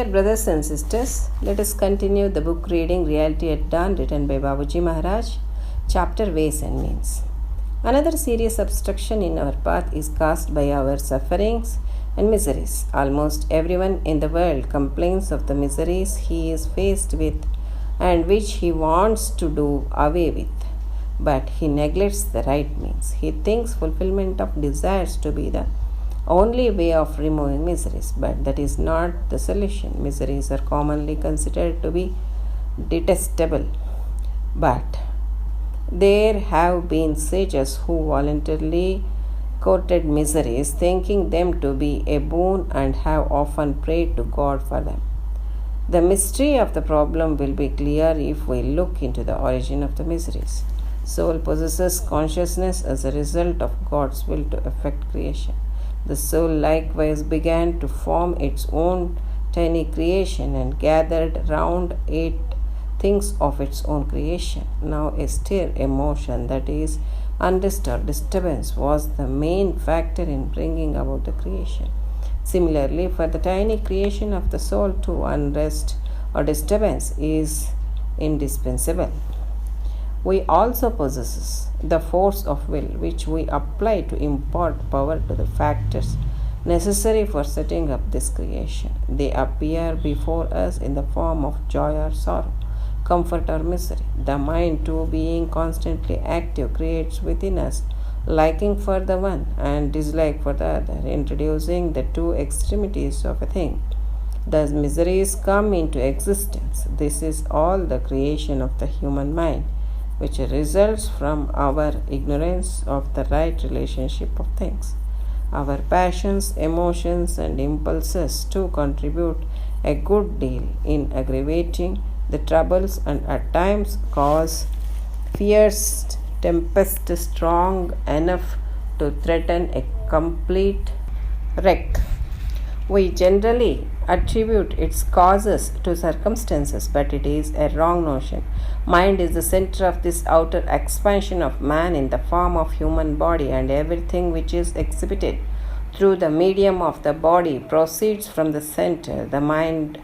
brothers and sisters, let us continue the book reading Reality at Dawn, written by Babuji Maharaj, chapter Ways and Means. Another serious obstruction in our path is caused by our sufferings and miseries. Almost everyone in the world complains of the miseries he is faced with and which he wants to do away with. But he neglects the right means. He thinks fulfillment of desires to be the only way of removing miseries, but that is not the solution. Miseries are commonly considered to be detestable, but there have been sages who voluntarily courted miseries, thinking them to be a boon, and have often prayed to God for them. The mystery of the problem will be clear if we look into the origin of the miseries. Soul possesses consciousness as a result of God's will to effect creation. The soul likewise began to form its own tiny creation and gathered round it things of its own creation. Now a stir, emotion, that is, unrest or disturbance, was the main factor in bringing about the creation. Similarly, for the tiny creation of the soul too, unrest or disturbance is indispensable. We also possess the force of will, which we apply to impart power to the factors necessary for setting up this creation. They appear before us in the form of joy or sorrow, comfort or misery. The mind, too, being constantly active, creates within us liking for the one and dislike for the other, introducing the two extremities of a thing. Thus, miseries come into existence. This is all the creation of the human mind, which results from our ignorance of the right relationship of things. Our passions, emotions, and impulses too contribute a good deal in aggravating the troubles and at times cause fierce tempest strong enough to threaten a complete wreck. We generally attribute its causes to circumstances, but it is a wrong notion. Mind is the center of this outer expansion of man in the form of human body, and everything which is exhibited through the medium of the body proceeds from the center, the mind.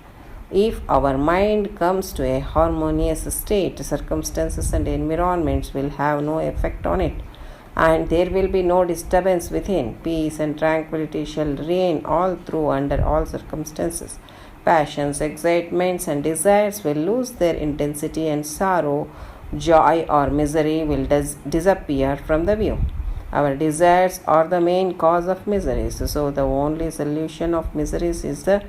If our mind comes to a harmonious state, circumstances and environments will have no effect on it, and there will be no disturbance within. Peace and tranquility shall reign all through under all circumstances. Passions, excitements, and desires will lose their intensity, and sorrow, joy, or misery will disappear from the view. Our desires are the main cause of miseries, so the only solution of miseries is the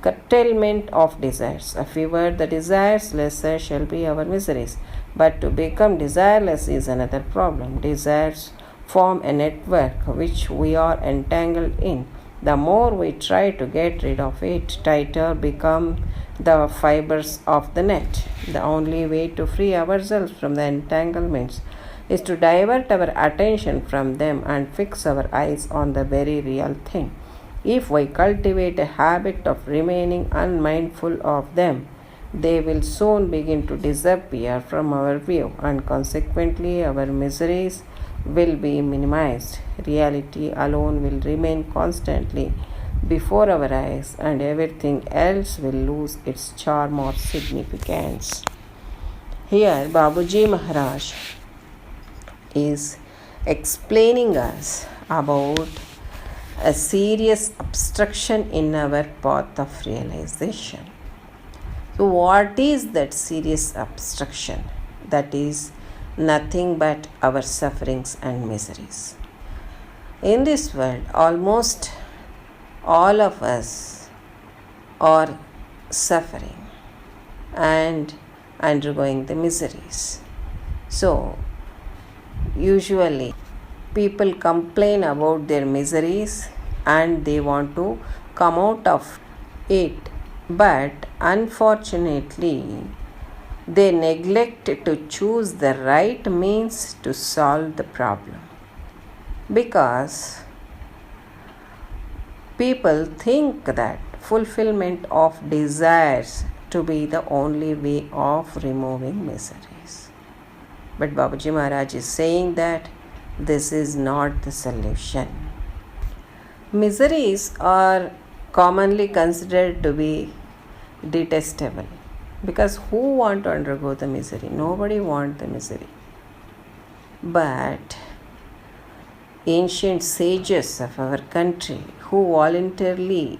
curtailment of desires. A fewer the desires, lesser shall be our miseries. But to become desireless is another problem. Desires form a network which we are entangled in. The more we try to get rid of it, tighter become the fibers of the net. The only way to free ourselves from the entanglements is to divert our attention from them and fix our eyes on the very real thing. If we cultivate a habit of remaining unmindful of them, they will soon begin to disappear from our view, and consequently our miseries will be minimized. Reality alone will remain constantly before our eyes, and everything else will lose its charm or significance. Here, Babuji Maharaj is explaining us about a serious obstruction in our path of realization. So, what is that serious obstruction? That is nothing but our sufferings and miseries. In this world, almost all of us are suffering and undergoing the miseries. So, usually people complain about their miseries and they want to come out of it, but unfortunately they neglect to choose the right means to solve the problem, because people think that fulfillment of desires to be the only way of removing miseries. But Babuji Maharaj is saying that this is not the solution. Miseries are commonly considered to be detestable. Because who want to undergo the misery? Nobody want the misery. But ancient sages of our country who voluntarily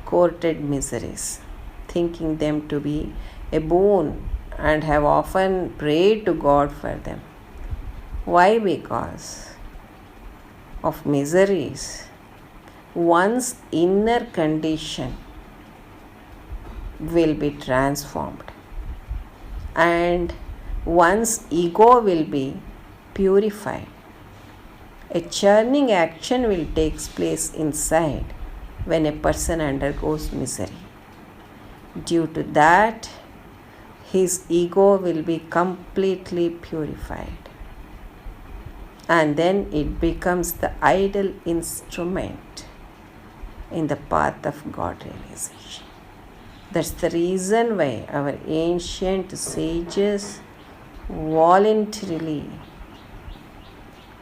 courted miseries, thinking them to be a boon, and have often prayed to God for them. Why? Because of miseries, one's inner condition will be transformed and one's ego will be purified. A churning action will take place inside when a person undergoes misery. Due to that, his ego will be completely purified, and then it becomes the ideal instrument in the path of God realization. That's the reason why our ancient sages voluntarily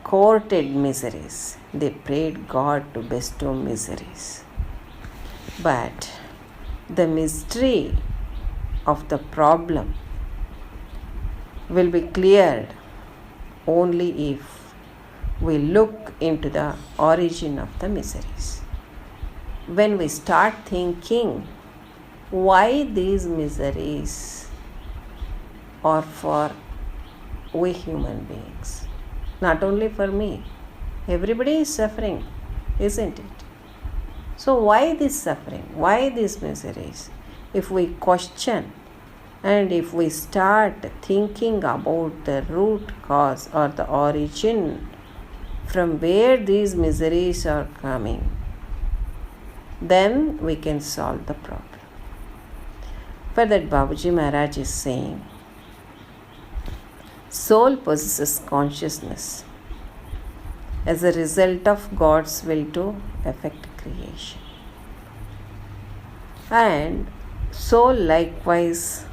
courted miseries. They prayed God to bestow miseries. But the mystery of the problem will be cleared only if we look into the origin of the miseries. When we start thinking why these miseries are for we human beings, not only for me, everybody is suffering, isn't it? So why this suffering? Why these miseries? If we question and if we start thinking about the root cause or the origin from where these miseries are coming, then we can solve the problem. For that, Babaji Maharaj is saying, soul possesses consciousness as a result of God's will to effect creation. And soul likewise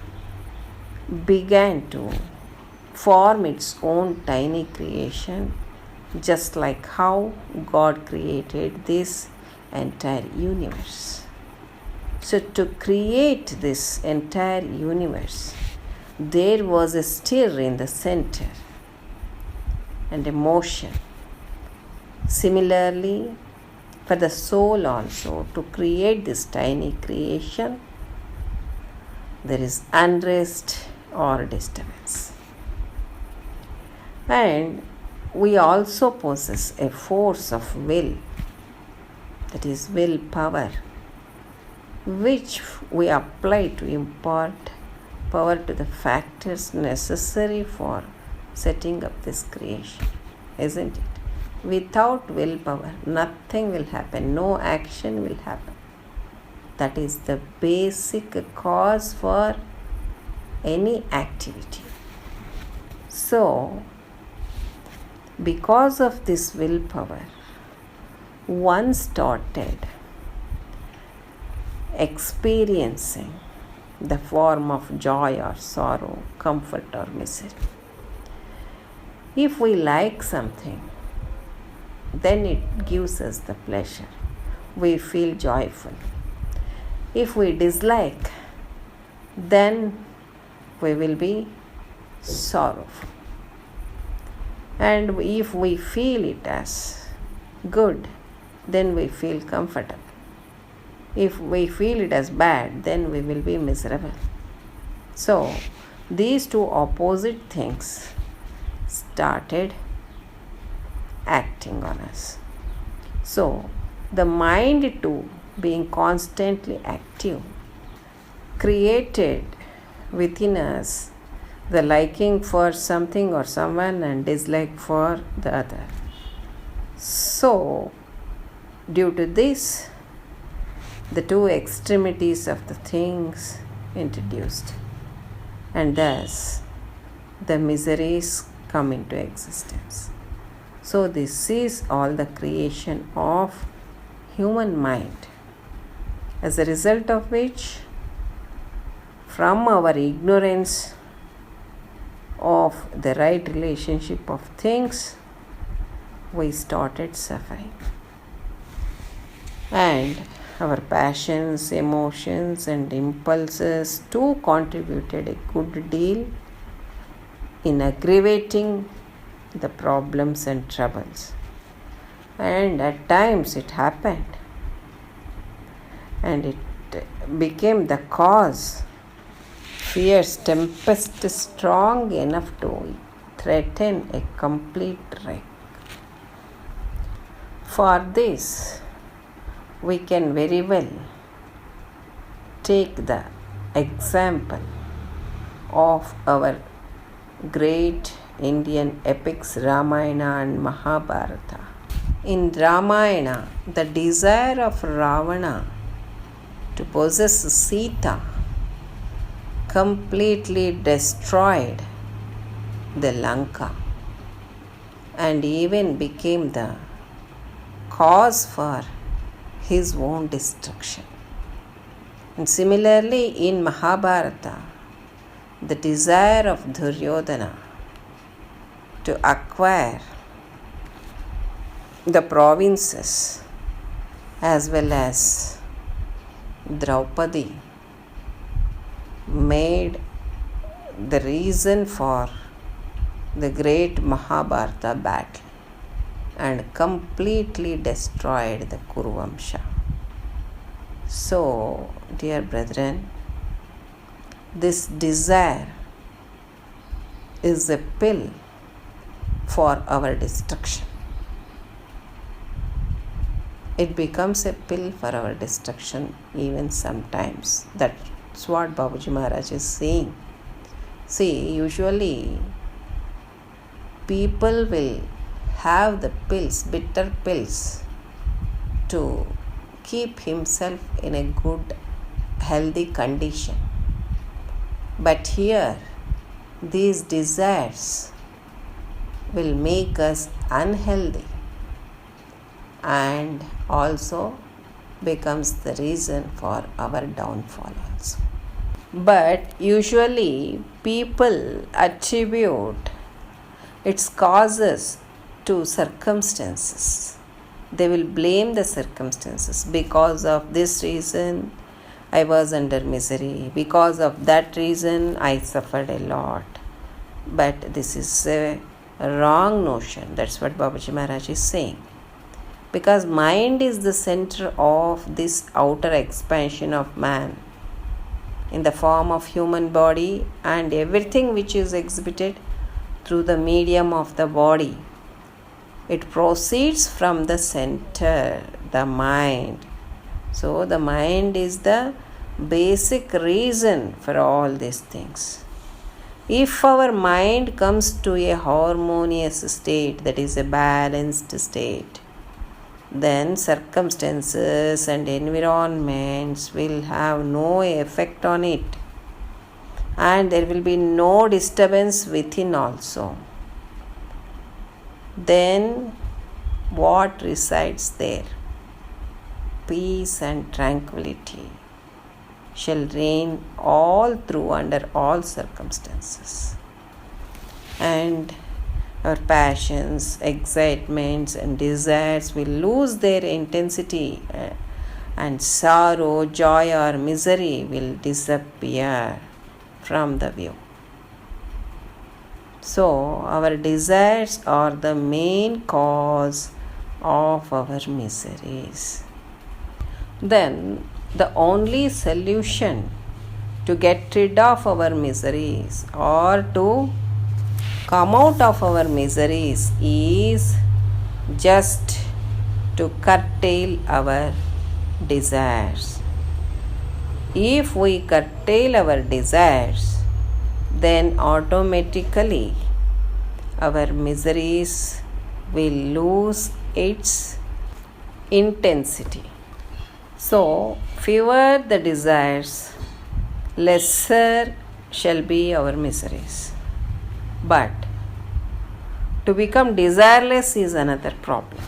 began to form its own tiny creation, just like how God created this entire universe. So to create this entire universe, there was a stir in the center and a motion. Similarly, for the soul also, to create this tiny creation, there is unrest or disturbance. And we also possess a force of will, that is willpower, which we apply to impart power to the factors necessary for setting up this creation, isn't it? Without willpower, nothing will happen, no action will happen. That is the basic cause for any activity. So, because of this willpower, one started experiencing the form of joy or sorrow, comfort or misery. If we like something, then it gives us the pleasure. We feel joyful. If we dislike, then we will be sorrowful. And if we feel it as good, then we feel comfortable. If we feel it as bad, then we will be miserable. So, these two opposite things started acting on us. So, the mind too, being constantly active, created within us the liking for something or someone and dislike for the other. So, due to this, the two extremities of the things introduced, and thus the miseries come into existence. So this is all the creation of human mind, as a result of which, from our ignorance of the right relationship of things, we started suffering. And our passions, emotions, and impulses too contributed a good deal in aggravating the problems and troubles. And at times it happened, and it became the cause, fierce tempest strong enough to threaten a complete wreck. For this, we can very well take the example of our great Indian epics Ramayana and Mahabharata. In Ramayana, the desire of Ravana to possess Sita completely destroyed the Lanka and even became the cause for his own destruction. And similarly, in Mahabharata, the desire of Duryodhana to acquire the provinces as well as Draupadi made the reason for the great Mahabharata battle and completely destroyed the Kuruvamsha. So, dear brethren, this desire is a pill for our destruction. It becomes a pill for our destruction even sometimes. That's what Babuji Maharaj is saying. See, usually people will have the pills, bitter pills, to keep himself in a good, healthy condition. But here, these desires will make us unhealthy and also becomes the reason for our downfall also. But usually people attribute its causes to circumstances. They will blame the circumstances. Because of this reason, I was under misery. Because of that reason, I suffered a lot. But this is a wrong notion. That's what Babuji Maharaj is saying. Because mind is the center of this outer expansion of man in the form of human body, and everything which is exhibited through the medium of the body, it proceeds from the center, the mind. So the mind is the basic reason for all these things. If our mind comes to a harmonious state, that is a balanced state, then circumstances and environments will have no effect on it, and there will be no disturbance within also. Then what resides there? Peace and tranquility shall reign all through under all circumstances. And our passions, excitements, and desires will lose their intensity, and sorrow, joy, or misery will disappear from the view. So, our desires are the main cause of our miseries. Then, the only solution to get rid of our miseries or to come out of our miseries is just to curtail our desires. If we curtail our desires, then automatically our miseries will lose its intensity. So, fewer the desires, lesser shall be our miseries. But to become desireless is another problem.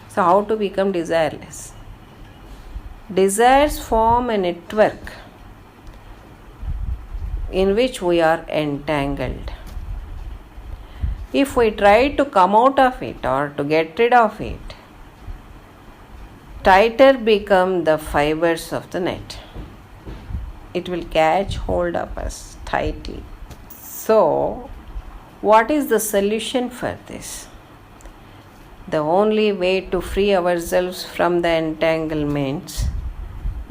So, how to become desireless? Desires form a network in which we are entangled. If we try to come out of it or to get rid of it, tighter become the fibers of the net. It will catch hold of us tightly. So, what is the solution for this? The only way to free ourselves from the entanglements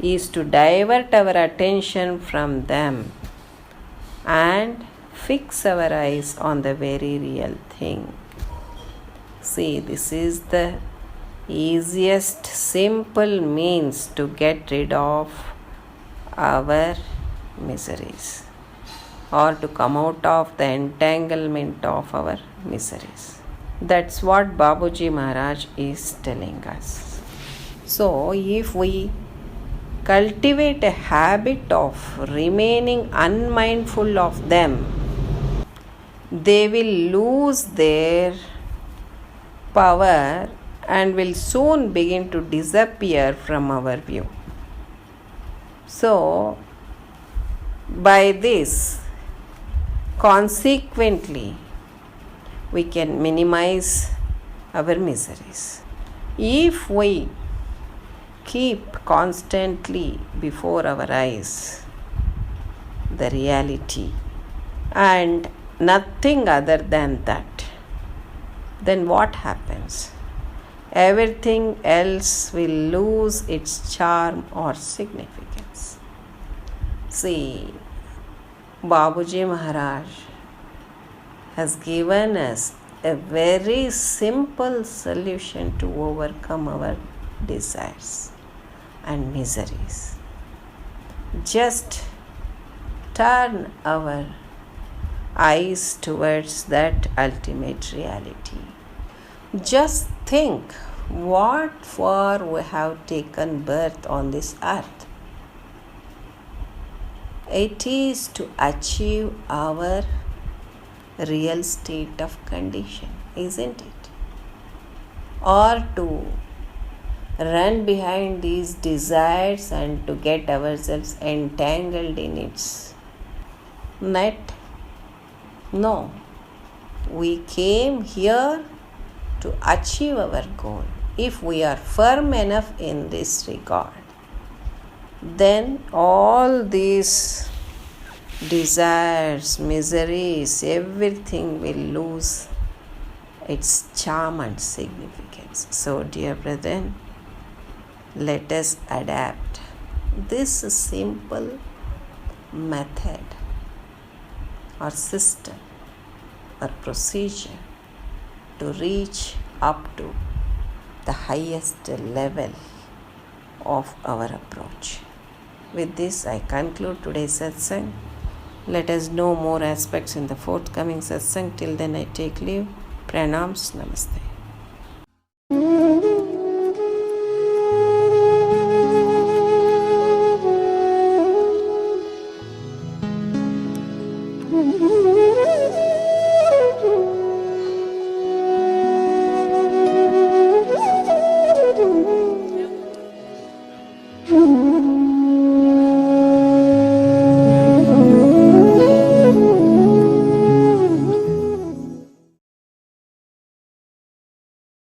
is to divert our attention from them and fix our eyes on the very real thing. See, this is the easiest, simple means to get rid of our miseries, or to come out of the entanglement of our miseries. That's what Babuji Maharaj is telling us. So, if we cultivate a habit of remaining unmindful of them, they will lose their power and will soon begin to disappear from our view. So, by this, consequently, we can minimize our miseries. If we keep constantly before our eyes the reality and nothing other than that, then what happens? Everything else will lose its charm or significance. See, Babuji Maharaj has given us a very simple solution to overcome our desires and miseries. Just turn our eyes towards that ultimate reality. Just think what for we have taken birth on this earth. It is to achieve our real state of condition, isn't it? Or to run behind these desires and to get ourselves entangled in its net? No. We came here to achieve our goal. If we are firm enough in this regard, then all these desires, miseries, everything will lose its charm and significance. So, dear brethren, let us adapt this simple method or system or procedure to reach up to the highest level of our approach. With this, I conclude today's satsang. Let us know more aspects in the forthcoming satsang. Till then, I take leave. Pranams. Namaste.